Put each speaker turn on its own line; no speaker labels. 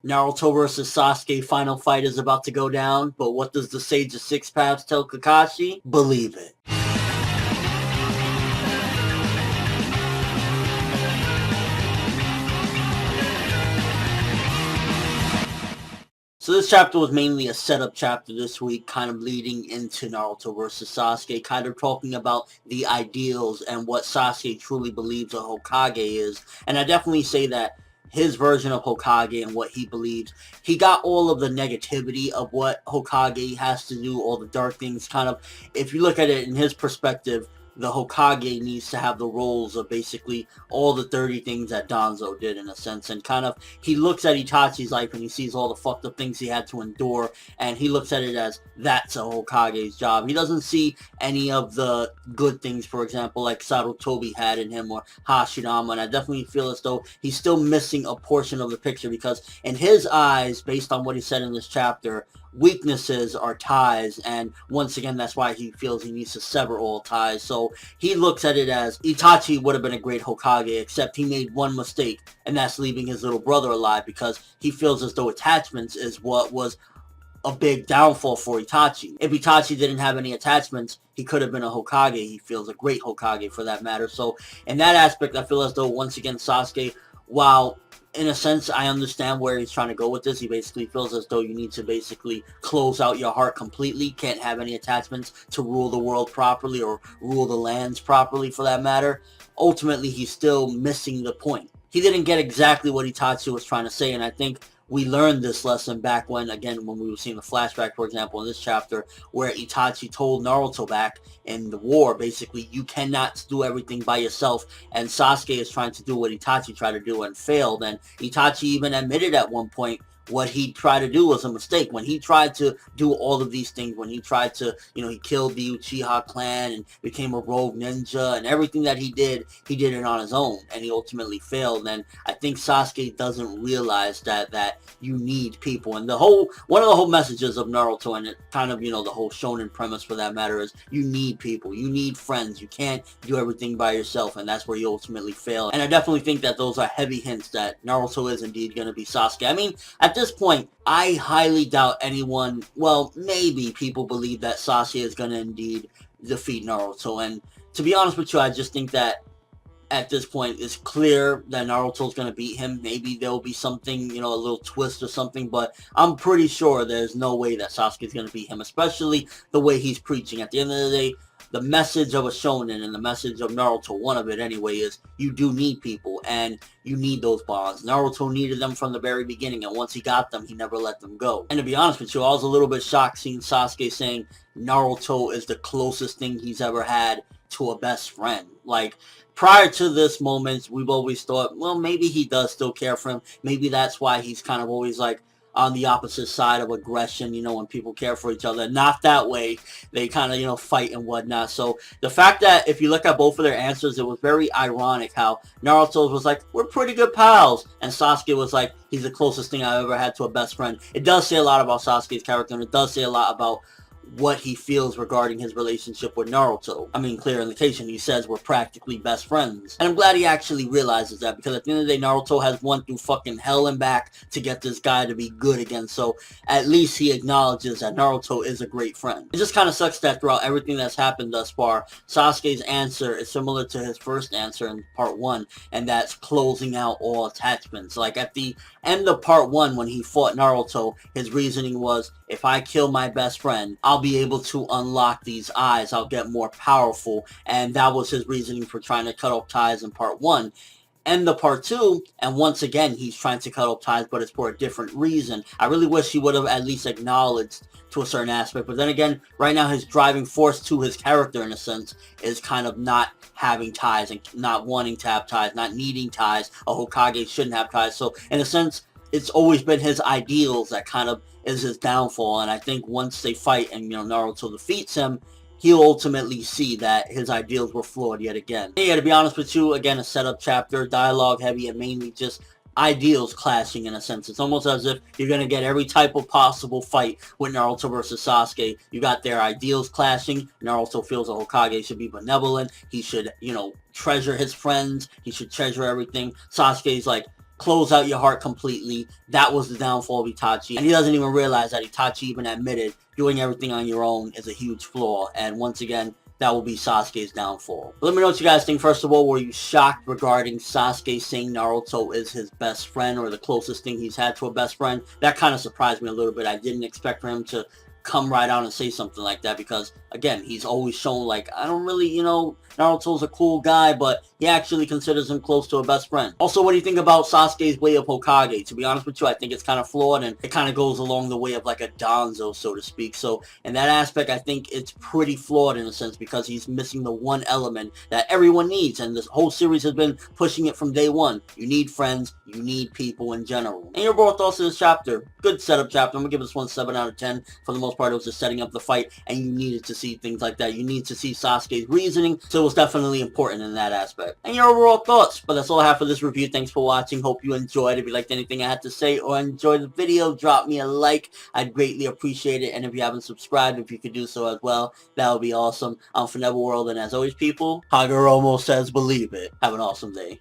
Naruto versus Sasuke final fight is about to go down, but what does the Sage of Six Paths tell Kakashi? Believe it. So this chapter was mainly a setup chapter this week, kind of leading into Naruto versus Sasuke, kind of talking about the ideals and what Sasuke truly believes a Hokage is. And I definitely say that his version of Hokage and what he believes, he got all of the negativity of what Hokage has to do, all the dark things, kind of, if you look at it in his perspective, the Hokage needs to have the roles of basically all the dirty things that Danzo did in a sense, and kind of he looks at Itachi's life and he sees all the fucked up things he had to endure, and he looks at it as that's a Hokage's job. He doesn't see any of the good things, for example, like Sarutobi had in him or Hashirama, and I definitely feel as though he's still missing a portion of the picture because in his eyes, based on what he said in this chapter, weaknesses are ties, and once again that's why he feels he needs to sever all ties. So he looks at it as Itachi would have been a great Hokage, except he made one mistake, and that's leaving his little brother alive, because he feels as though attachments is what was a big downfall for Itachi. If Itachi didn't have any attachments, he could have been a Hokage. He feels a great Hokage for that matter. So in that aspect, I feel as though once again Sasuke, while in a sense, I understand where he's trying to go with this. He basically feels as though you need to basically close out your heart completely. Can't have any attachments to rule the world properly or rule the lands properly for that matter. Ultimately, he's still missing the point. He didn't get exactly what Itachi was trying to say, and I think we learned this lesson back when, again, when we were seeing the flashback, for example, in this chapter, where Itachi told Naruto back in the war, basically, you cannot do everything by yourself, and Sasuke is trying to do what Itachi tried to do and failed, and Itachi even admitted at one point what he tried to do was a mistake. When he tried to do all of these things, when he tried to, he killed the Uchiha clan and became a rogue ninja, and everything that he did it on his own, and he ultimately failed. And I think Sasuke doesn't realize that you need people. And one of the whole messages of Naruto, and it kind of, the whole shonen premise for that matter, is you need people, you need friends, you can't do everything by yourself, and that's where you ultimately fail. And I definitely think that those are heavy hints that Naruto is indeed going to be Sasuke. I mean, at this point, I highly doubt anyone, well, maybe people believe that Sasuke is going to indeed defeat Naruto. And to be honest with you, I just think that at this point, it's clear that Naruto's going to beat him. Maybe there'll be something, a little twist or something, but I'm pretty sure there's no way that Sasuke's going to beat him, especially the way he's preaching. At the end of the day, the message of a shonen and the message of Naruto, one of it anyway, is you do need people and you need those bonds. Naruto needed them from the very beginning, and once he got them, he never let them go. And to be honest with you, I was a little bit shocked seeing Sasuke saying Naruto is the closest thing he's ever had to a best friend. Like, prior to this moment, we've always thought, well, maybe he does still care for him. Maybe that's why he's kind of always like on the opposite side of aggression, when people care for each other. Not that way. They kind of, fight and whatnot. So the fact that if you look at both of their answers, it was very ironic how Naruto was like, we're pretty good pals. And Sasuke was like, he's the closest thing I've ever had to a best friend. It does say a lot about Sasuke's character, and it does say a lot about what he feels regarding his relationship with Naruto. I mean, clear indication, he says we're practically best friends. And I'm glad he actually realizes that, because at the end of the day, Naruto has won through fucking hell and back to get this guy to be good again, so at least he acknowledges that Naruto is a great friend. It just kind of sucks that throughout everything that's happened thus far, Sasuke's answer is similar to his first answer in part 1, and that's closing out all attachments. Like, at the end of part 1, when he fought Naruto, his reasoning was, if I kill my best friend, I'll be able to unlock these eyes. I'll get more powerful. And that was his reasoning for trying to cut off ties in part 1. And the part 2, and once again, he's trying to cut off ties, but it's for a different reason. I really wish he would have at least acknowledged to a certain aspect. But then again, right now, his driving force to his character, in a sense, is kind of not having ties and not wanting to have ties, not needing ties. A Hokage shouldn't have ties. So, in a sense, it's always been his ideals that kind of is his downfall. And I think once they fight and, Naruto defeats him, he'll ultimately see that his ideals were flawed yet again. Yeah, to be honest with you, again, a setup chapter, dialogue heavy, and mainly just ideals clashing in a sense. It's almost as if you're going to get every type of possible fight with Naruto versus Sasuke. You got their ideals clashing. Naruto feels a Hokage should be benevolent. He should, treasure his friends. He should treasure everything. Sasuke's like, close out your heart completely. That was the downfall of Itachi. And he doesn't even realize that Itachi even admitted doing everything on your own is a huge flaw. And once again, that will be Sasuke's downfall. But let me know what you guys think. First of all, were you shocked regarding Sasuke saying Naruto is his best friend or the closest thing he's had to a best friend? That kind of surprised me a little bit. I didn't expect for him to come right out and say something like that because, again, he's always shown like, I don't really, Naruto's a cool guy, but he actually considers him close to a best friend. Also, what do you think about Sasuke's way of Hokage? To be honest with you, I think it's kind of flawed, and it kind of goes along the way of like a Danzo, so to speak. So in that aspect, I think it's pretty flawed in a sense because he's missing the one element that everyone needs, and this whole series has been pushing it from day one. You need friends, you need people in general. And your overall thoughts on this chapter? Good setup chapter. I'm gonna give this one 7 out of 10. For the most part, it was just setting up the fight, and you needed to see things like that. You need to see Sasuke's reasoning, so it was definitely important in that aspect. And your overall thoughts. But that's all I have for this review. Thanks for watching. Hope you enjoyed. If you liked anything I had to say or enjoyed the video, drop me a like. I'd greatly appreciate it. And if you haven't subscribed, if you could do so as well, that would be awesome. I'm Neverworld, and as always, people, Hagoromo says believe it. Have an awesome day.